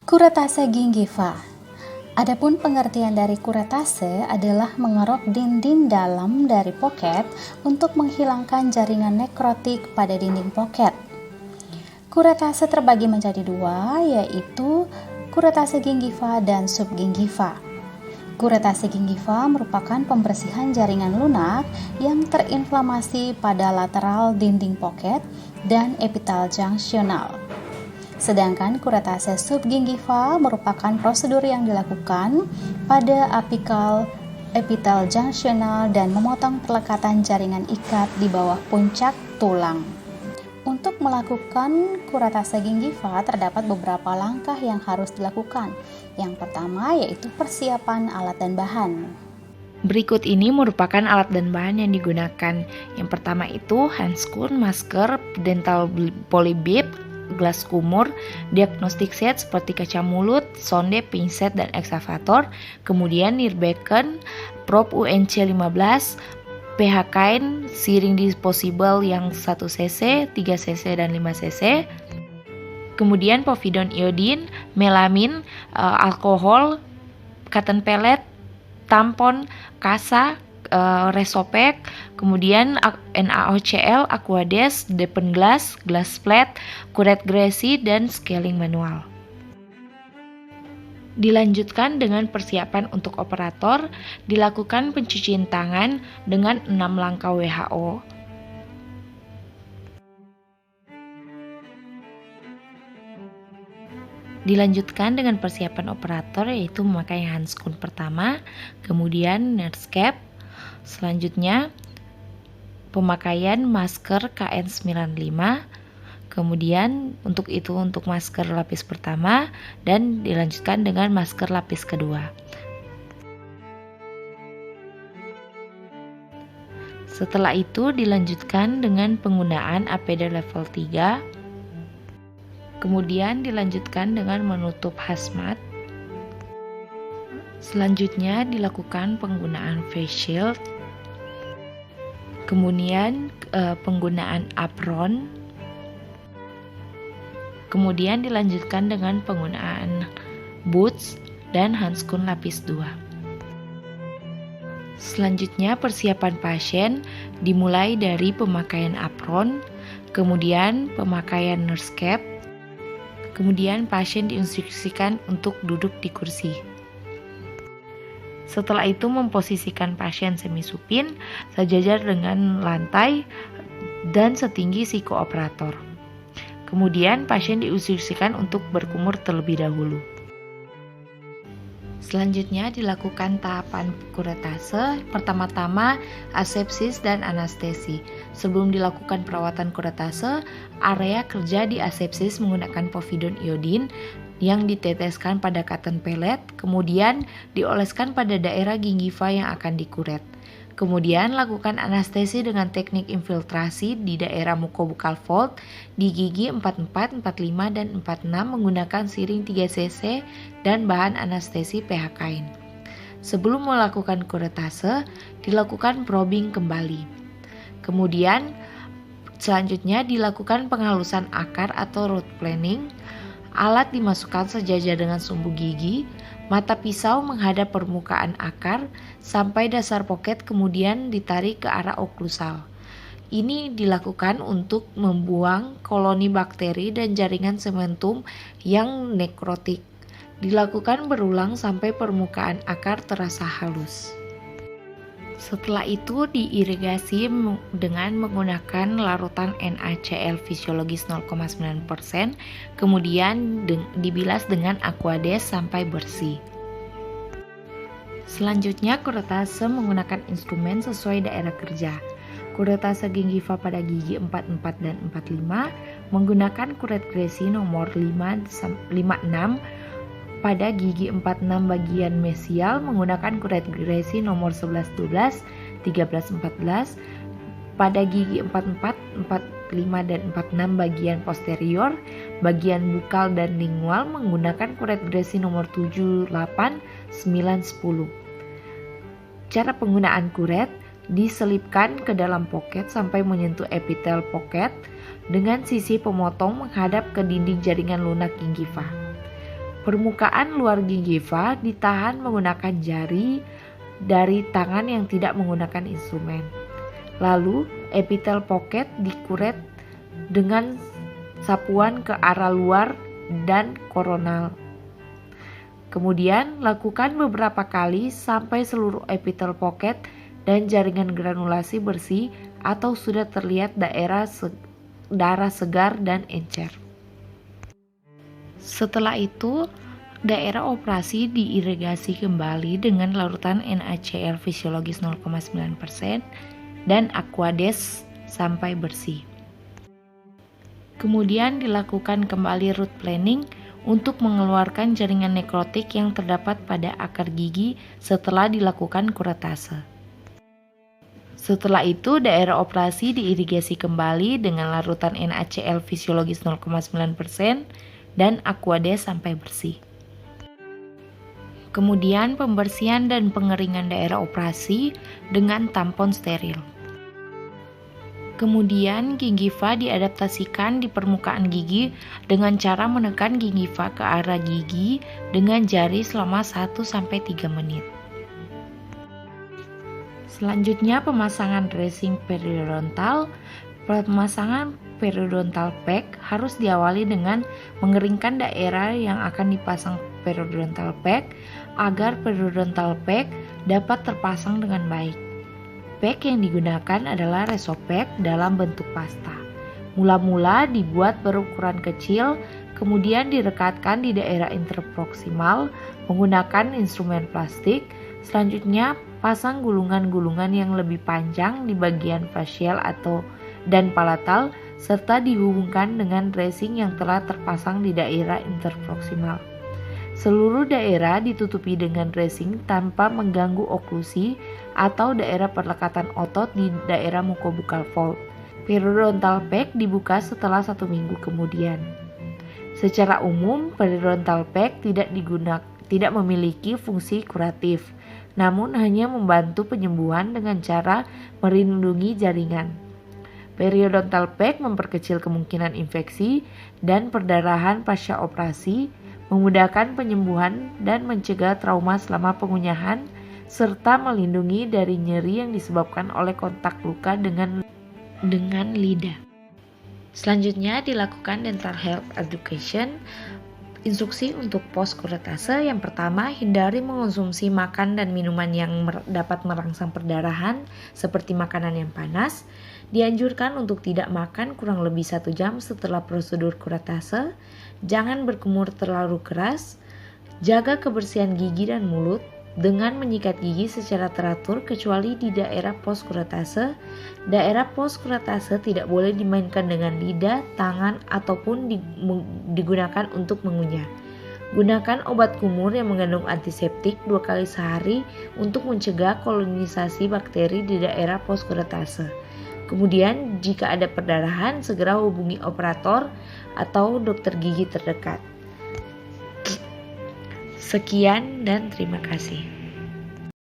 Kuretase gingiva. Adapun pengertian dari kuretase adalah mengerok dinding dalam dari poket untuk menghilangkan jaringan nekrotik pada dinding poket. Kuretase terbagi menjadi dua, yaitu kuretase gingiva dan subgingiva. Kuretase gingiva merupakan pembersihan jaringan lunak yang terinflamasi pada lateral dinding poket dan epitel junctional. Sedangkan kuretase subgingiva merupakan prosedur yang dilakukan pada apikal epitel junctional dan memotong perlekatan jaringan ikat di bawah puncak tulang. Untuk melakukan kuretase gingiva terdapat beberapa langkah yang harus dilakukan. Yang pertama yaitu persiapan alat dan bahan. Berikut ini merupakan alat dan bahan yang digunakan. Yang pertama itu handscoon, masker, dental polybib, gelas kumur, diagnostik set seperti kaca mulut, sonde, pinset, dan ekskavator, kemudian nirbecken, prop UNC 15, pH kain, siring disposable yang 1 cc, 3 cc, dan 5 cc, kemudian povidone iodin, melamin, alkohol, cotton pellet, tampon, kasa, resopek, kemudian NaOCl, Aquades, depen glass, glass flat, kuret gresi, dan scaling manual. Dilanjutkan dengan persiapan untuk operator, dilakukan pencucian tangan dengan 6 langkah WHO. Dilanjutkan dengan persiapan operator yaitu memakai handscoon pertama, kemudian nurse cap, selanjutnya pemakaian masker KN95, kemudian untuk masker lapis pertama dan dilanjutkan dengan masker lapis kedua. Setelah itu dilanjutkan dengan penggunaan APD level 3, kemudian dilanjutkan dengan menutup hazmat. Selanjutnya dilakukan penggunaan face shield, kemudian penggunaan apron, kemudian dilanjutkan dengan penggunaan boots dan handscoon lapis 2. Selanjutnya persiapan pasien dimulai dari pemakaian apron, kemudian pemakaian nurse cap, kemudian pasien diinstruksikan untuk duduk di kursi. Setelah itu memposisikan pasien semi-supin sejajar dengan lantai dan setinggi si kooperator. Kemudian pasien diinstruksikan untuk berkumur terlebih dahulu. Selanjutnya dilakukan tahapan kuretase, pertama-tama asepsis dan anestesi. Sebelum dilakukan perawatan kuretase, area kerja di asepsis menggunakan povidone iodin yang diteteskan pada cotton pellet, kemudian dioleskan pada daerah gingiva yang akan dikuret. Kemudian lakukan anestesi dengan teknik infiltrasi di daerah mukobuccal fold di gigi 44, 45, dan 46 menggunakan siring 3 cc dan bahan anestesi pH kain. Sebelum melakukan kuretase, dilakukan probing kembali. Kemudian selanjutnya dilakukan penghalusan akar atau root planing. Alat dimasukkan sejajar dengan sumbu gigi, mata pisau menghadap permukaan akar sampai dasar poket, kemudian ditarik ke arah oklusal. Ini dilakukan untuk membuang koloni bakteri dan jaringan sementum yang nekrotik. Dilakukan berulang sampai permukaan akar terasa halus. Setelah itu diirigasi dengan menggunakan larutan NaCl fisiologis 0,9%, kemudian dibilas dengan Aquades sampai bersih. Selanjutnya kuretase menggunakan instrumen sesuai daerah kerja. Kuretase gingiva pada gigi 44 dan 45 menggunakan kuret gresi nomor 56. Pada gigi 46 bagian mesial menggunakan kuret gresi nomor 11, 12, 13, 14. Pada gigi 44, 45, dan 46 bagian posterior, bagian bukal dan lingual menggunakan kuret gresi nomor 7, 8, 9, 10. Cara penggunaan kuret: diselipkan ke dalam poket sampai menyentuh epitel poket dengan sisi pemotong menghadap ke dinding jaringan lunak gingiva. Permukaan luar gingiva ditahan menggunakan jari dari tangan yang tidak menggunakan instrumen. Lalu, epitel pocket dikuret dengan sapuan ke arah luar dan koronal. Kemudian, lakukan beberapa kali sampai seluruh epitel pocket dan jaringan granulasi bersih atau sudah terlihat darah segar dan encer. Setelah itu, daerah operasi diirigasi kembali dengan larutan NaCl fisiologis 0,9% dan Aquades sampai bersih. Kemudian dilakukan kembali root planing untuk mengeluarkan jaringan nekrotik yang terdapat pada akar gigi setelah dilakukan kuretase. Setelah itu, daerah operasi diirigasi kembali dengan larutan NaCl fisiologis 0,9% dan Aquades sampai bersih. Kemudian pembersihan dan pengeringan daerah operasi dengan tampon steril. Kemudian gingiva diadaptasikan di permukaan gigi dengan cara menekan gingiva ke arah gigi dengan jari selama 1-3 menit. Selanjutnya pemasangan dressing periodontal. Pemasangan periodontal pack harus diawali dengan mengeringkan daerah yang akan dipasang periodontal pack agar periodontal pack dapat terpasang dengan baik. Pack yang digunakan adalah Resopack dalam bentuk pasta. Mula-mula dibuat berukuran kecil, kemudian direkatkan di daerah interproksimal menggunakan instrumen plastik. Selanjutnya, pasang gulungan-gulungan yang lebih panjang di bagian facial dan palatal, serta dihubungkan dengan dressing yang telah terpasang di daerah interproksimal. Seluruh daerah ditutupi dengan dressing tanpa mengganggu oklusi atau daerah perlekatan otot di daerah mukobuccal fold. Periodontal pack dibuka setelah 1 minggu kemudian. Secara umum, periodontal pack tidak memiliki fungsi kuratif, namun hanya membantu penyembuhan dengan cara melindungi jaringan. Periodontal pack memperkecil kemungkinan infeksi dan perdarahan pasca operasi, memudahkan penyembuhan dan mencegah trauma selama pengunyahan, serta melindungi dari nyeri yang disebabkan oleh kontak luka dengan lidah. Selanjutnya dilakukan dental health education. Instruksi untuk post kuretase: yang pertama, hindari mengonsumsi makan dan minuman yang dapat merangsang perdarahan seperti makanan yang panas. Dianjurkan untuk tidak makan kurang lebih 1 jam setelah prosedur kuretase. Jangan berkumur terlalu keras. Jaga kebersihan gigi dan mulut dengan menyikat gigi secara teratur kecuali di daerah post kuretase. Daerah post kuretase tidak boleh dimainkan dengan lidah, tangan, ataupun digunakan untuk mengunyah. Gunakan obat kumur yang mengandung antiseptik 2 kali sehari untuk mencegah kolonisasi bakteri di daerah post kuretase. Kemudian, jika ada perdarahan, segera hubungi operator atau dokter gigi terdekat. Sekian dan terima kasih.